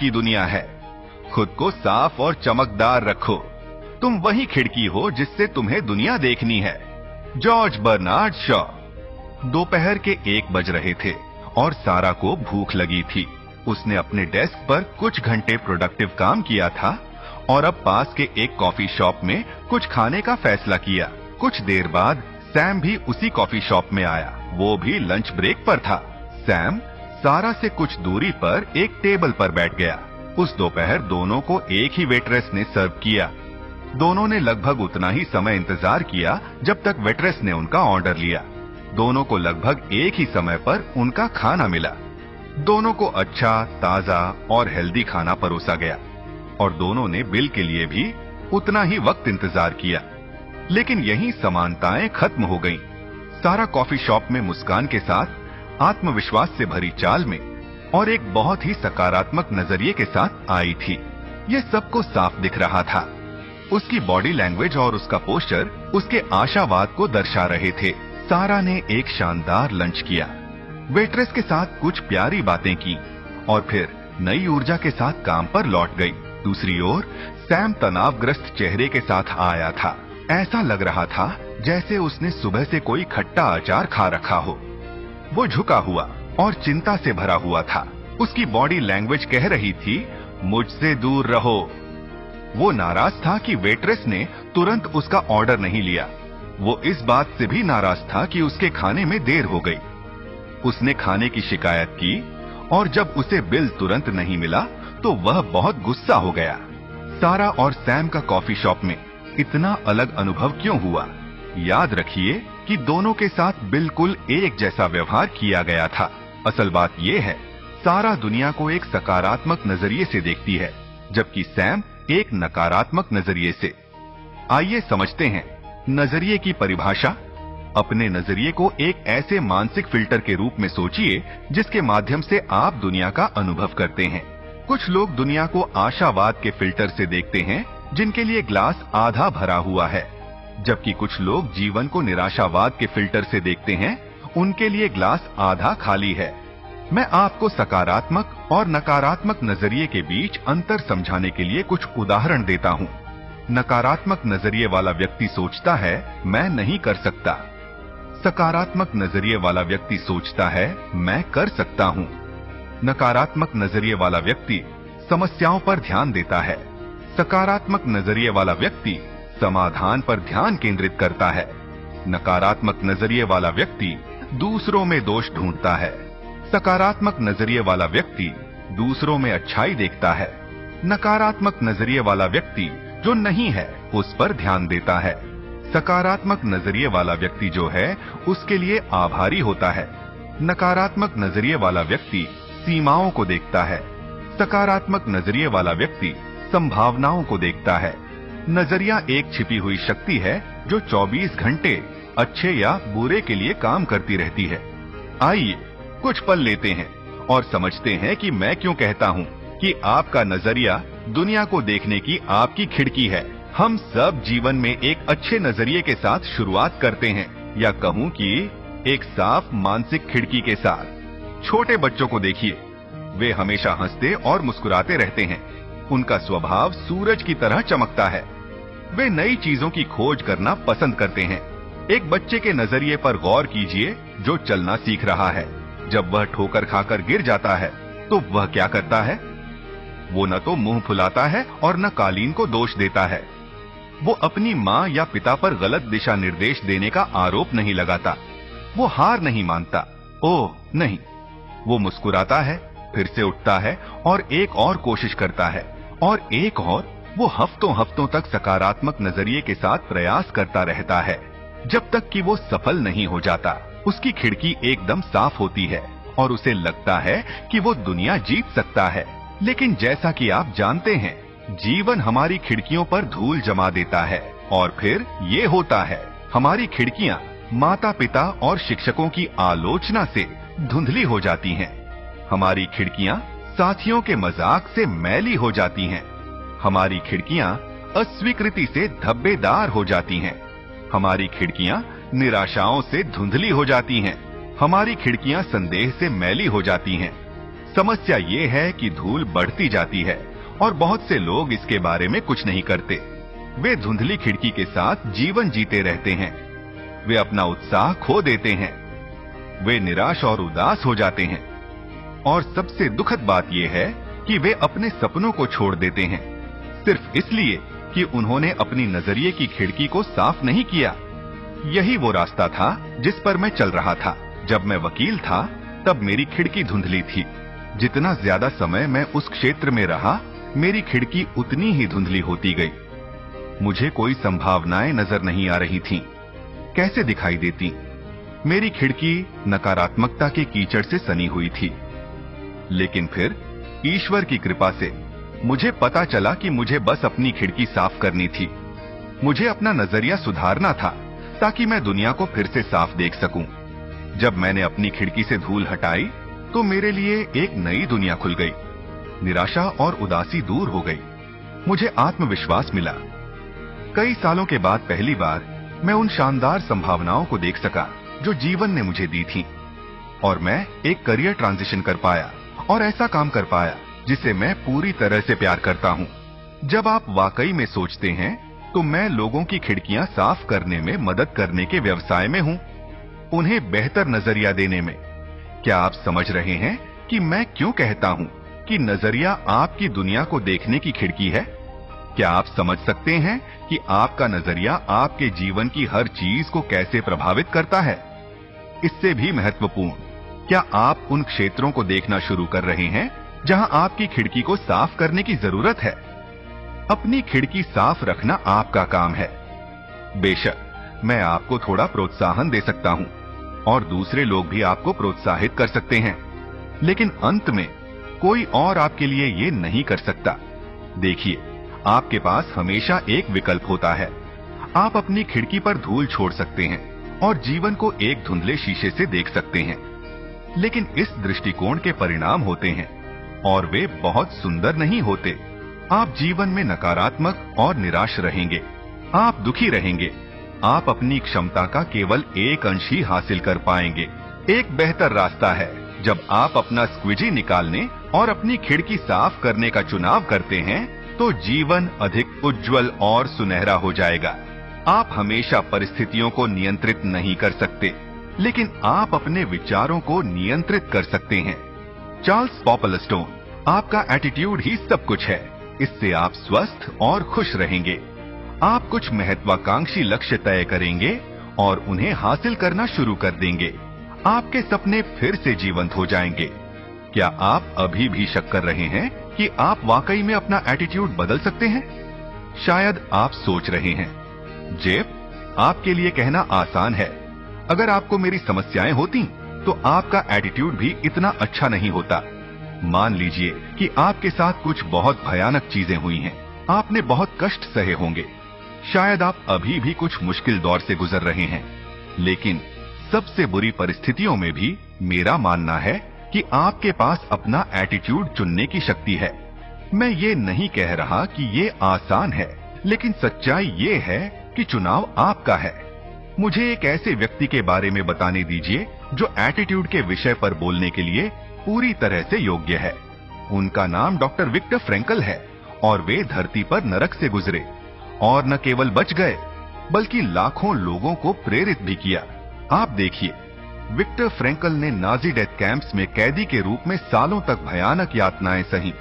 की दुनिया है। खुद को साफ और चमकदार रखो। तुम वही खिड़की हो जिससे तुम्हें दुनिया देखनी है। George Bernard Shaw. दोपहर के 1 बज रहे थे और सारा को भूख लगी थी। उसने अपने डेस्क पर कुछ घंटे प्रोडक्टिव काम किया था और अब पास के एक कॉफी शॉप में कुछ खाने का फैसला किया। कुछ देर बाद सैम भी उसी कॉफी शॉप में आया। वो भी लंच ब्रेक पर था। सैम सारा से कुछ दूरी पर एक टेबल पर बैठ गया। उस दोपहर दोनों को एक ही वेट्रेस ने सर्व किया। दोनों ने लगभग उतना ही समय इंतजार किया जब तक वेट्रेस ने उनका ऑर्डर लिया। दोनों को लगभग एक ही समय पर उनका खाना मिला। दोनों को अच्छा, ताजा और हेल्दी खाना परोसा गया और दोनों ने बिल के लिए भी उतना ही वक्त इंतजार किया। लेकिन यहीं समानताएं खत्म हो गईं। सारा कॉफी शॉप में मुस्कान के साथ आत्मविश्वास से भरी चाल में और एक बहुत ही सकारात्मक नजरिए के साथ आई थी। ये सबको साफ दिख रहा था। उसकी बॉडी लैंग्वेज और उसका पोस्चर उसके आशावाद को दर्शा रहे थे। सारा ने एक शानदार लंच किया, वेट्रेस के साथ कुछ प्यारी बातें की और फिर नई ऊर्जा के साथ काम पर लौट गई। दूसरी ओर सैम तनावग्रस्त चेहरे के साथ आया था। ऐसा लग रहा था जैसे उसने सुबह से कोई खट्टा अचार खा रखा हो। वो झुका हुआ और चिंता से भरा हुआ था। उसकी बॉडी लैंग्वेज कह रही थी, मुझसे दूर रहो। वो नाराज था कि वेट्रेस ने तुरंत उसका ऑर्डर नहीं लिया। वो इस बात से भी नाराज था कि उसके खाने में देर हो गई। उसने खाने की शिकायत की और जब उसे बिल तुरंत नहीं मिला तो वह बहुत गुस्सा हो गया। सारा और सैम का कॉफी शॉप में इतना अलग अनुभव क्यों हुआ? याद रखिए कि दोनों के साथ बिल्कुल एक जैसा व्यवहार किया गया था। असल बात यह है, सारा दुनिया को एक सकारात्मक नजरिए से देखती है, जबकि सैम एक नकारात्मक नजरिए से। आइए समझते हैं नजरिए की परिभाषा। अपने नजरिए को एक ऐसे मानसिक फिल्टर के रूप में सोचिए जिसके माध्यम से आप दुनिया का अनुभव करते हैं। कुछ लोग दुनिया को आशावाद के फिल्टर से देखते हैं, जिनके लिए ग्लास आधा भरा हुआ है, जबकि कुछ लोग जीवन को निराशावाद के फिल्टर से देखते हैं, उनके लिए ग्लास आधा खाली है। मैं आपको सकारात्मक और नकारात्मक नजरिए के बीच अंतर समझाने के लिए कुछ उदाहरण देता हूँ। नकारात्मक नजरिए वाला व्यक्ति सोचता है, मैं नहीं कर सकता। सकारात्मक नजरिए वाला व्यक्ति सोचता है, मैं कर सकता हूँ। नकारात्मक नजरिए वाला व्यक्ति समस्याओं पर ध्यान देता है। सकारात्मक नजरिए वाला व्यक्ति समाधान पर ध्यान केंद्रित करता है। नकारात्मक नजरिए वाला व्यक्ति दूसरों में दोष ढूंढता है। सकारात्मक नजरिए वाला व्यक्ति दूसरों में अच्छाई देखता है। नकारात्मक नजरिए वाला व्यक्ति जो नहीं है उस पर ध्यान देता है। सकारात्मक नजरिए वाला व्यक्ति जो है उसके लिए आभारी होता है। नकारात्मक नजरिए वाला व्यक्ति सीमाओं को देखता है। सकारात्मक नजरिए वाला व्यक्ति संभावनाओं को देखता है। नजरिया एक छिपी हुई शक्ति है जो 24 घंटे अच्छे या बुरे के लिए काम करती रहती है। आइए कुछ पल लेते हैं और समझते हैं कि मैं क्यों कहता हूँ कि आपका नजरिया दुनिया को देखने की आपकी खिड़की है। हम सब जीवन में एक अच्छे नजरिए के साथ शुरुआत करते हैं, या कहूँ कि एक साफ मानसिक खिड़की के साथ। छोटे बच्चों को देखिए, वे हमेशा हंसते और मुस्कुराते रहते हैं। उनका स्वभाव सूरज की तरह चमकता है। वे नई चीजों की खोज करना पसंद करते हैं। एक बच्चे के नजरिए पर गौर कीजिए जो चलना सीख रहा है। जब वह ठोकर खाकर गिर जाता है तो वह क्या करता है? वो न तो मुंह फुलाता है और न कालीन को दोष देता है। वो अपनी माँ या पिता पर गलत दिशा निर्देश देने का आरोप नहीं लगाता। वो हार नहीं मानता। ओह नहीं, वो मुस्कुराता है, फिर से उठता है और एक और कोशिश करता है और एक और। वो हफ्तों हफ्तों तक सकारात्मक नजरिए के साथ प्रयास करता रहता है जब तक कि वो सफल नहीं हो जाता। उसकी खिड़की एकदम साफ होती है और उसे लगता है कि वो दुनिया जीत सकता है। लेकिन जैसा कि आप जानते हैं, जीवन हमारी खिड़कियों पर धूल जमा देता है और फिर ये होता है, हमारी खिड़कियां माता पिता और शिक्षकों की आलोचना से धुंधली हो जाती हैं। हमारी खिड़कियां साथियों के मजाक से मैली हो जाती हैं। हमारी खिड़कियां अस्वीकृति से धब्बेदार हो जाती हैं। हमारी खिड़कियां निराशाओं से धुंधली हो जाती हैं। हमारी खिड़कियां संदेह से मैली हो जाती हैं। समस्या ये है कि धूल बढ़ती जाती है और बहुत से लोग इसके बारे में कुछ नहीं करते। वे धुंधली खिड़की के साथ जीवन जीते रहते हैं। वे अपना उत्साह खो देते हैं। वे निराश और उदास हो जाते हैं। और सबसे दुखद बात यह है कि वे अपने सपनों को छोड़ देते हैं, सिर्फ इसलिए कि उन्होंने अपनी नजरिए की खिड़की को साफ नहीं किया। यही वो रास्ता था जिस पर मैं चल रहा था। जब मैं वकील था तब मेरी खिड़की धुंधली थी। जितना ज्यादा समय मैं उस क्षेत्र में रहा, मेरी खिड़की उतनी ही धुंधली होती गई। मुझे कोई संभावनाएं नजर नहीं आ रही थीं। कैसे दिखाई देती? मेरी खिड़की नकारात्मकता के कीचड़ से सनी हुई थी। लेकिन फिर ईश्वर की कृपा से मुझे पता चला कि मुझे बस अपनी खिड़की साफ करनी थी। मुझे अपना नजरिया सुधारना था ताकि मैं दुनिया को फिर से साफ देख सकूं। जब मैंने अपनी खिड़की से धूल हटाई तो मेरे लिए एक नई दुनिया खुल गई। निराशा और उदासी दूर हो गई। मुझे आत्मविश्वास मिला। कई सालों के बाद पहली बार मैं उन शानदार संभावनाओं को देख सका जो जीवन ने मुझे दी थी, और मैं एक करियर ट्रांजिशन कर पाया और ऐसा काम कर पाया जिसे मैं पूरी तरह से प्यार करता हूं। जब आप वाकई में सोचते हैं तो मैं लोगों की खिड़कियां साफ करने में मदद करने के व्यवसाय में हूं, उन्हें बेहतर नजरिया देने में। क्या आप समझ रहे हैं कि मैं क्यों कहता हूं कि नजरिया आपकी दुनिया को देखने की खिड़की है? क्या आप समझ सकते हैं कि आपका नजरिया आपके जीवन की हर चीज को कैसे प्रभावित करता है? इससे भी महत्वपूर्ण, क्या आप उन क्षेत्रों को देखना शुरू कर रहे हैं जहां आपकी खिड़की को साफ करने की जरूरत है? अपनी खिड़की साफ रखना आपका काम है। बेशक मैं आपको थोड़ा प्रोत्साहन दे सकता हूं और दूसरे लोग भी आपको प्रोत्साहित कर सकते हैं, लेकिन अंत में कोई और आपके लिए ये नहीं कर सकता। देखिए, आपके पास हमेशा एक विकल्प होता है। आप अपनी खिड़की पर धूल छोड़ सकते हैं और जीवन को एक धुंधले शीशे से देख सकते हैं, लेकिन इस दृष्टिकोण के परिणाम होते हैं और वे बहुत सुंदर नहीं होते। आप जीवन में नकारात्मक और निराश रहेंगे। आप दुखी रहेंगे। आप अपनी क्षमता का केवल एक अंश ही हासिल कर पाएंगे। एक बेहतर रास्ता है जब आप अपना स्क्विजी निकालने और अपनी खिड़की साफ करने का चुनाव करते हैं तो जीवन अधिक उज्जवल और सुनहरा हो जाएगा। आप हमेशा परिस्थितियों को नियंत्रित नहीं कर सकते, लेकिन आप अपने विचारों को नियंत्रित कर सकते हैं। चार्ल्स पॉपलस्टोन, आपका एटीट्यूड ही सब कुछ है। इससे आप स्वस्थ और खुश रहेंगे। आप कुछ महत्वाकांक्षी लक्ष्य तय करेंगे और उन्हें हासिल करना शुरू कर देंगे। आपके सपने फिर से जीवंत हो जाएंगे। क्या आप अभी भी शक कर रहे हैं कि आप वाकई में अपना एटीट्यूड बदल सकते हैं? शायद आप सोच रहे हैं, जेफ, आपके लिए कहना आसान है। अगर आपको मेरी समस्याएं होती तो आपका एटीट्यूड भी इतना अच्छा नहीं होता। मान लीजिए कि आपके साथ कुछ बहुत भयानक चीजें हुई हैं। आपने बहुत कष्ट सहे होंगे। शायद आप अभी भी कुछ मुश्किल दौर से गुजर रहे हैं, लेकिन सबसे बुरी परिस्थितियों में भी मेरा मानना है कि आपके पास अपना एटीट्यूड चुनने की शक्ति है। मैं ये नहीं कह रहा कि ये आसान है, लेकिन सच्चाई ये है कि चुनाव आपका है। मुझे एक ऐसे व्यक्ति के बारे में बताने दीजिए जो एटीट्यूड के विषय पर बोलने के लिए पूरी तरह से योग्य है। उनका नाम डॉक्टर विक्टर फ्रैंकल है और वे धरती पर नरक से गुजरे और न केवल बच गए बल्कि लाखों लोगों को प्रेरित भी किया। आप देखिए, विक्टर फ्रैंकल ने नाजी डेथ कैंप्स में कैदी के रूप में सालों तक भयानक यातनाएं सही।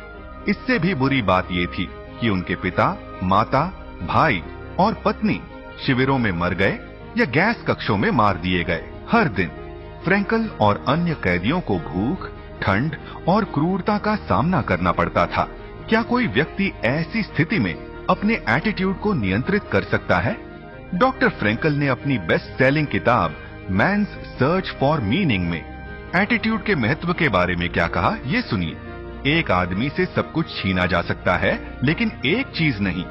इससे भी बुरी बात ये थी कि उनके पिता, माता, भाई और पत्नी शिविरों में मर गए या गैस कक्षों में मार दिए गए। हर दिन फ्रैंकल और अन्य कैदियों को भूख, ठंड और क्रूरता का सामना करना पड़ता था। क्या कोई व्यक्ति ऐसी स्थिति में अपने एटीट्यूड को नियंत्रित कर सकता है? डॉक्टर फ्रैंकल ने अपनी बेस्ट सेलिंग किताब मैन्स सर्च फॉर मीनिंग में एटीट्यूड के महत्व के बारे में क्या कहा, ये सुनिए। एक आदमी से सब कुछ छीना जा सकता है, लेकिन एक चीज नहीं,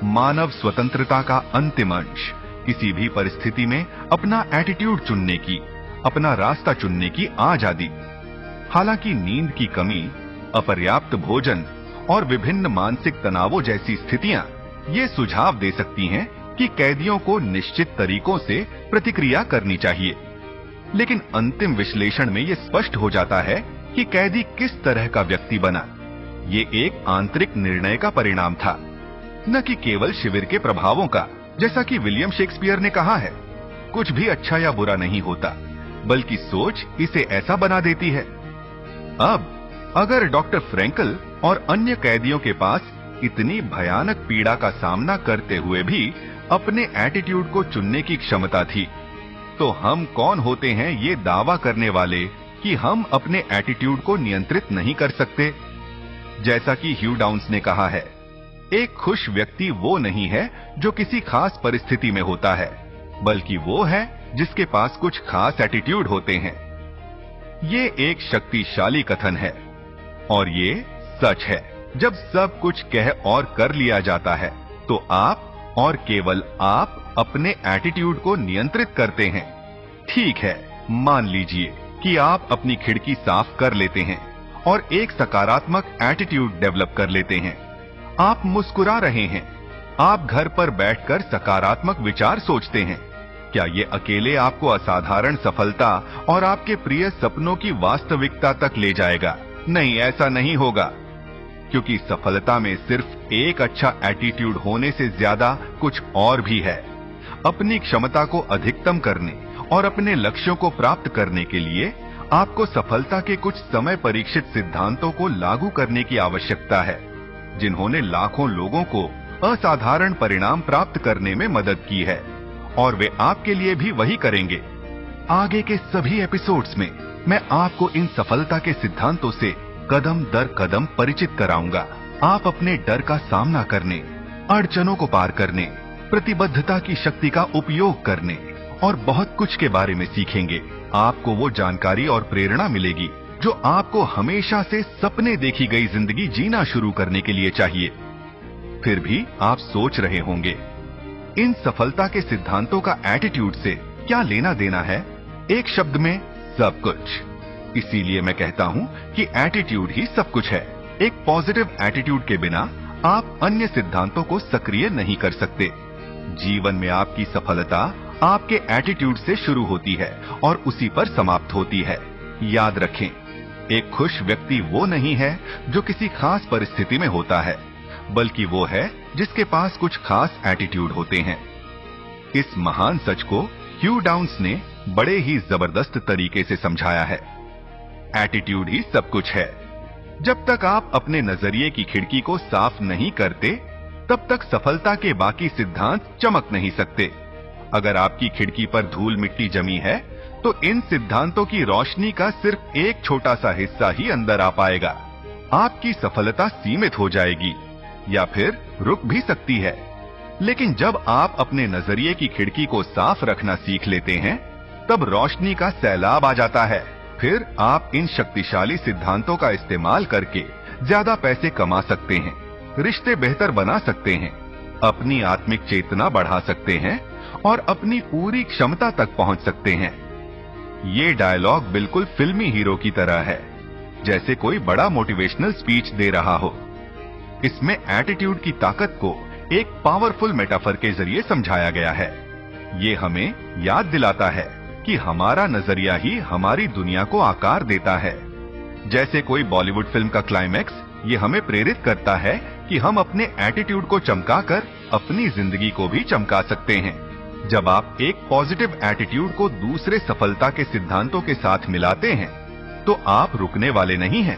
मानव स्वतंत्रता का अंतिम अंश, किसी भी परिस्थिति में अपना एटीट्यूड चुनने की, अपना रास्ता चुनने की आजादी। हालांकि नींद की कमी, अपर्याप्त भोजन और विभिन्न मानसिक तनावों जैसी स्थितियां ये सुझाव दे सकती हैं कि कैदियों को निश्चित तरीकों से प्रतिक्रिया करनी चाहिए, लेकिन अंतिम विश्लेषण में ये स्पष्ट हो जाता है कि कैदी किस तरह का व्यक्ति बना। ये एक आंतरिक निर्णय का परिणाम था, न कि केवल शिविर के प्रभावों का। जैसा कि विलियम शेक्सपियर ने कहा है, कुछ भी अच्छा या बुरा नहीं होता, बल्कि सोच इसे ऐसा बना देती है। अब अगर डॉक्टर फ्रैंकल और अन्य कैदियों के पास इतनी भयानक पीड़ा का सामना करते हुए भी अपने एटीट्यूड को चुनने की क्षमता थी, तो हम कौन होते हैं ये दावा करने वाले कि हम अपने एटीट्यूड को नियंत्रित नहीं कर सकते। जैसा कि ह्यू डाउन्स ने कहा है, एक खुश व्यक्ति वो नहीं है जो किसी खास परिस्थिति में होता है, बल्कि वो है जिसके पास कुछ खास एटीट्यूड होते हैं। ये एक शक्तिशाली कथन है और ये सच है। जब सब कुछ कह और कर लिया जाता है तो आप और केवल आप अपने एटीट्यूड को नियंत्रित करते हैं। ठीक है, मान लीजिए कि आप अपनी खिड़की साफ कर लेते हैं और एक सकारात्मक एटीट्यूड डेवलप कर लेते हैं। आप मुस्कुरा रहे हैं, आप घर पर बैठकर सकारात्मक विचार सोचते हैं। क्या ये अकेले आपको असाधारण सफलता और आपके प्रिय सपनों की वास्तविकता तक ले जाएगा? नहीं, ऐसा नहीं होगा, क्योंकि सफलता में सिर्फ एक अच्छा एटीट्यूड होने से ज्यादा कुछ और भी है। अपनी क्षमता को अधिकतम करने और अपने लक्ष्यों को प्राप्त करने के लिए आपको सफलता के कुछ समय परीक्षित सिद्धांतों को लागू करने की आवश्यकता है, जिन्होंने लाखों लोगों को असाधारण परिणाम प्राप्त करने में मदद की है, और वे आपके लिए भी वही करेंगे। आगे के सभी एपिसोड्स में मैं आपको इन सफलता के सिद्धांतों से कदम दर कदम परिचित कराऊंगा। आप अपने डर का सामना करने, अड़चनों को पार करने, प्रतिबद्धता की शक्ति का उपयोग करने और बहुत कुछ के बारे में सीखेंगे। आपको वो जानकारी और प्रेरणा मिलेगी जो आपको हमेशा से सपने देखी गई जिंदगी जीना शुरू करने के लिए चाहिए। फिर भी आप सोच रहे होंगे, इन सफलता के सिद्धांतों का एटीट्यूड से क्या लेना देना है? एक शब्द में, सब कुछ। इसीलिए मैं कहता हूं कि एटीट्यूड ही सब कुछ है। एक पॉजिटिव एटीट्यूड के बिना आप अन्य सिद्धांतों को सक्रिय नहीं कर सकते। जीवन में आपकी सफलता आपके एटीट्यूड से शुरू होती है और उसी पर समाप्त होती है। याद रखें, एक खुश व्यक्ति वो नहीं है जो किसी खास परिस्थिति में होता है, बल्कि वो है जिसके पास कुछ खास एटीट्यूड होते हैं। इस महान सच को ह्यू डाउन्स ने बड़े ही जबरदस्त तरीके से समझाया है। एटीट्यूड ही सब कुछ है। जब तक आप अपने नजरिए की खिड़की को साफ नहीं करते, तब तक सफलता के बाकी सिद्धांत चमक नहीं सकते। अगर आपकी खिड़की पर धूल मिट्टी जमी है, तो इन सिद्धांतों की रोशनी का सिर्फ एक छोटा सा हिस्सा ही अंदर आ पाएगा। आपकी सफलता सीमित हो जाएगी या फिर रुक भी सकती है। लेकिन जब आप अपने नजरिए की खिड़की को साफ रखना सीख लेते हैं, तब रोशनी का सैलाब आ जाता है। फिर आप इन शक्तिशाली सिद्धांतों का इस्तेमाल करके ज्यादा पैसे कमा सकते हैं, रिश्ते बेहतर बना सकते हैं, अपनी आत्मिक चेतना बढ़ा सकते हैं और अपनी पूरी क्षमता तक पहुंच सकते हैं। ये डायलॉग बिल्कुल फिल्मी हीरो की तरह है, जैसे कोई बड़ा मोटिवेशनल स्पीच दे रहा हो। इसमें एटीट्यूड की ताकत को एक पावरफुल मेटाफर के जरिए समझाया गया है। ये हमें याद दिलाता है कि हमारा नजरिया ही हमारी दुनिया को आकार देता है। जैसे कोई बॉलीवुड फिल्म का क्लाइमैक्स, ये हमें प्रेरित करता है कि हम अपने एटीट्यूड को चमकाकर अपनी जिंदगी को भी चमका सकते हैं। जब आप एक पॉजिटिव एटीट्यूड को दूसरे सफलता के सिद्धांतों के साथ मिलाते हैं, तो आप रुकने वाले नहीं हैं।